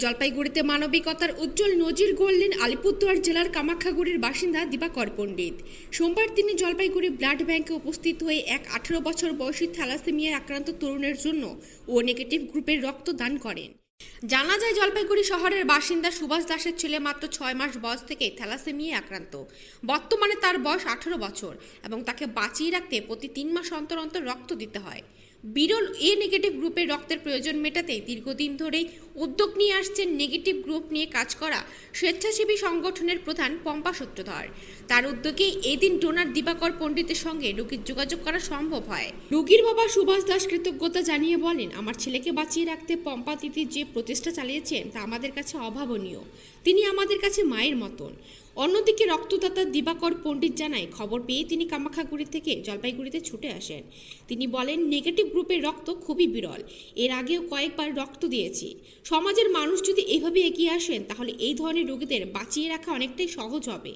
জলপাইগুড়িতে মানবিকতার উজ্জ্বল নজির গড়লেন আলিপুরদুয়ার জেলার কামাখ্যাগুড়ির বাসিন্দা দিবাকর পণ্ডিত। সোমবার তিনি জলপাইগুড়ি ব্লাড ব্যাংকে উপস্থিত হয়ে এক 18 বছর বয়সী থ্যালাসেমিয়ায় আক্রান্ত তরুণের জন্য ও নেগেটিভ গ্রুপের রক্ত দান করেন। জানা যায়, জলপাইগুড়ি শহরের বাসিন্দা সুভাষ দাসের ছেলে মাত্র 6 মাস বয়স থেকে থ্যালাসেমিয়ায় আক্রান্ত। বর্তমানে তার বয়স 18 বছর এবং তাকে বাঁচিয়ে রাখতে প্রতি 3 মাস অন্তর অন্তর রক্ত দিতে হয়। বিরল এ নেগেটিভ গ্রুপের রক্তের প্রয়োজন মেটাতে দীর্ঘদিন ধরেই উদ্যোগ নিয়ে আসছেন নেগেটিভ গ্রুপ নিয়ে কাজ করা স্বেচ্ছাসেবী সংগঠনের প্রধান পম্পা সূত্রধর। তার উদ্যোগেই এই দিন ডোনার দিবাকর পণ্ডিতের সঙ্গে রোগীর যোগাযোগ করা সম্ভব হয়। রোগীর বাবা সুভাষ দাস কৃতজ্ঞতা জানিয়ে বলেন, আমার ছেলেকে বাঁচিয়ে রাখতে পম্পা দিদি যে প্রচেষ্টা চালিয়েছেন তা আমাদের কাছে অভাবনীয়। তিনি আমাদের কাছে মায়ের মতন। অন্যদিকে রক্তদাতা দিবাকর পণ্ডিত জানায়, খবর পেয়ে তিনি কামাখ্যাগুড়ি থেকে জলপাইগুড়িতে ছুটে আসেন। তিনি বলেন, নেগেটিভ গ্রুপের রক্ত খুবই বিরল। এর আগেও কয়েকবার রক্ত দিয়েছি। সমাজের মানুষ যদি এভাবে এগিয়ে আসেন তাহলে এই ধরনের রোগীদের বাঁচিয়ে রাখা অনেকটাই সহজ হবে।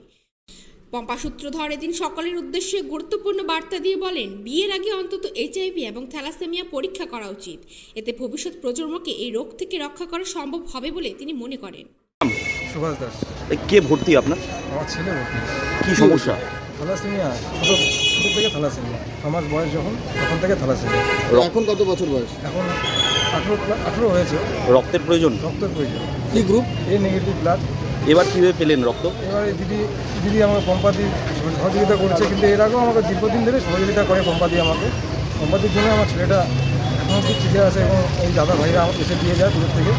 পম্পা সূত্রধর এদিন সকলের উদ্দেশ্যে গুরুত্বপূর্ণ বার্তা দিয়ে বলেন, বিয়ের আগে অন্তত এইচআইভি এবং থ্যালাসেমিয়া পরীক্ষা করা উচিত। এতে ভবিষ্যৎ প্রজন্মকে এই রোগ থেকে রক্ষা করা সম্ভব হবে বলে তিনি মনে করেন। সুভাষ দাস। কে ভর্তি আপনার? আমার ছেলে ভর্তি। কি সমস্যা? থ্যালাসেমিয়া, ছোটো থেকে থ্যালাসেমিয়া, 6 মাস বয়স তখন থেকে থ্যালাসেমিয়া। এখন কত বছর বয়স? এখন 18 হয়েছে। রক্তের প্রয়োজন? রক্তের প্রয়োজন। কি গ্রুপ? এ নেগেটিভ ব্লাড। এবার কীভাবে পেলেন রক্ত? এবারে দিদি আমাকে পম্পাদি সহযোগিতা করছে, কিন্তু এর আগেও আমাকে দীর্ঘদিন ধরে সহযোগিতা করে পম্পাদি আমাকে। পম্পাদির জন্য আমার ছেলেটা এখনও খুব ঠিকই আছে এবং এই দাদা ভাইরা আমাকে এসে দিয়ে যায় দূর থেকে।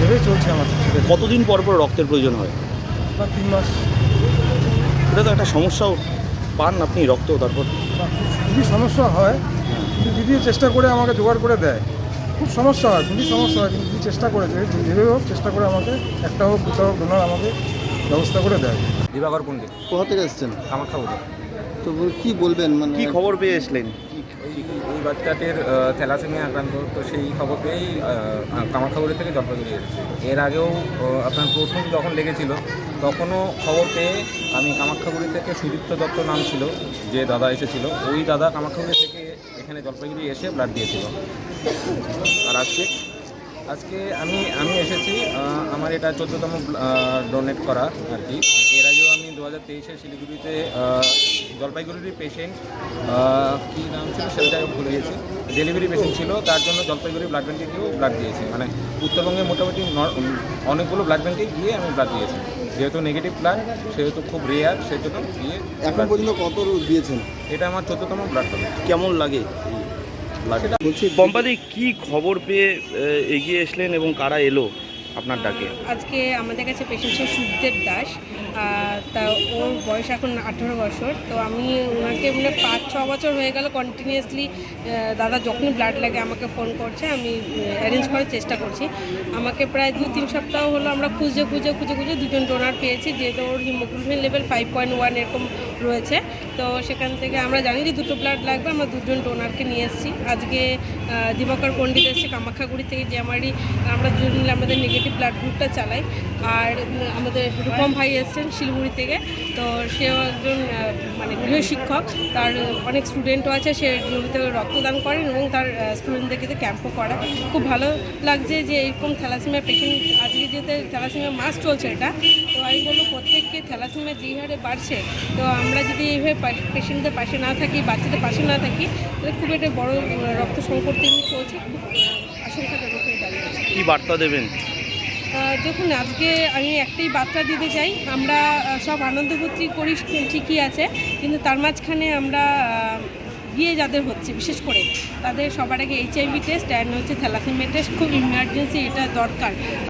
এভাবেই চলছে আমার ছেলে। কতদিন পর পর রক্তের প্রয়োজন হয়? 3 মাস। এটা তো একটা সমস্যাও পান আপনি রক্ত, তারপর খুবই সমস্যা হয়, কিন্তু দিদি চেষ্টা করে আমাকে জোগাড় করে দেয়। খুব সমস্যা হয়, খুবই সমস্যা হয়, কিন্তু দিদি চেষ্টা করেছে, যেভাবে হোক চেষ্টা করে আমাকে একটা হোক দুটো হোক ডোনার আমাকে ব্যবস্থা করে দেয়। দিবাকর পণ্ডিত। কোথা থেকে এসেছেন? কামাখ্যাগুড়ি। তো কি বলবেন, মানে কি খবর পেয়ে এসলেন? এই বাচ্চাটির থ্যালাসেমিয়া আক্রান্ত, তো সেই খবর পেয়েই কামাখ্যাগুড়ি থেকে জলপাইগুড়ি এসেছে। এর আগেও আপনার প্রথম যখন লেগেছিল তখনও খবর পেয়ে আমি কামাখ্যাগুড়ি থেকে সুদীপ্ত দত্ত নাম ছিল যে দাদা এসেছিল, ওই দাদা কামাখ্যাগুড়ি থেকে এখানে জলপাইগুড়ি এসে ব্লাড দিয়েছিল। আর আজকে আমি এসেছি, আমার এটা 14তম ডোনেট করা আর কি। এর আগেও আমি 2023-এ শিলিগুড়িতে জলপাইগুড়ির পেশেন্ট, কী নাম ছিল সেটা যাই ভুলে গেছি, ডেলিভারি পেশেন্ট ছিল, তার জন্য জলপাইগুড়ি ব্লাড ব্যাঙ্কে গিয়েও ব্লাড দিয়েছি। মানে উত্তরবঙ্গে মোটামুটি অনেকগুলো ব্লাড ব্যাঙ্কে গিয়ে আমি ব্লাড দিয়েছি। যেহেতু নেগেটিভ ব্লাড সেহেতু খুব রেয়ার, সেজন্য গিয়ে এখন পর্যন্ত কত দিয়েছেন? এটা আমার 14তম ব্লাড হবে। কেমন লাগে? বলছি পম্পাদি, কি খবর পেয়ে এগিয়ে এসলেন এবং কারা এলো আপনার ডাকে? আজকে আমাদের কাছে পেশেন্ট ছিল সুখদেব দাস। তা ওর বয়স এখন 18 বছর। তো আমি ওনাকে 5-6 বছর হয়ে গেল কন্টিনিউয়াসলি দাদা যখনই ব্লাড লাগে আমাকে ফোন করছে, আমি অ্যারেঞ্জ করার চেষ্টা করছি। আমাকে প্রায় 2-3 সপ্তাহ হলো আমরা খুঁজে দুজন ডোনার পেয়েছি, যেহেতু ওর হিমোগ্লোবিন লেভেল 5.1 এরকম রয়েছে। তো সেখান থেকে আমরা জানি যে 2টো ব্লাড লাগবে, আমরা 2জন ডোনারকে নিয়ে এসেছি। আজকে দিবাকর পণ্ডিত এসেছে কামাখ্যাগুড়ি থেকে, যে আমরা দুজন আমাদের নেগেটিভ ব্লাড গ্রুপটা চালাই। আর আমাদের রূপম ভাই এসছেন শিলিগুড়ি থেকে, তো সেও একজন মানে গৃহ শিক্ষক, তার অনেক স্টুডেন্টও আছে, সে জমিতে রক্তদান করেন এবং তার স্টুডেন্টদেরকে ক্যাম্পও করা। খুব ভালো লাগছে যে এরকম থ্যালাসেমিয়া পেশেন্ট, আজকে যেহেতু থ্যালাসেমিয়া মাস চলছে এটা, তো আমি বলবো প্রত্যেককে থ্যালাসেমিয়া যেই হারে বাড়ছে, তো আমরা যদি এইভাবে পেশেন্টদের পাশে না থাকি, বাচ্চাদের পাশে না থাকি, তাহলে খুব একটা বড় রক্ত সংকট চলছে, খুব আশঙ্কাজনক হয়ে দাঁড়িয়েছে। কি বার্তা দেবেন? দেখুন, আজকে আমি একটাই বার্তা দিতে চাই, আমরা সব আনন্দ ফুর্তি করি ঠিকই আছে, কিন্তু তার মাঝখানে আমরা বিয়ে যাদের হচ্ছে বিশেষ করে তাদের সবার আগে HIV test and thalassaemia test খুব ইমার্জেন্সি, এটা দরকার।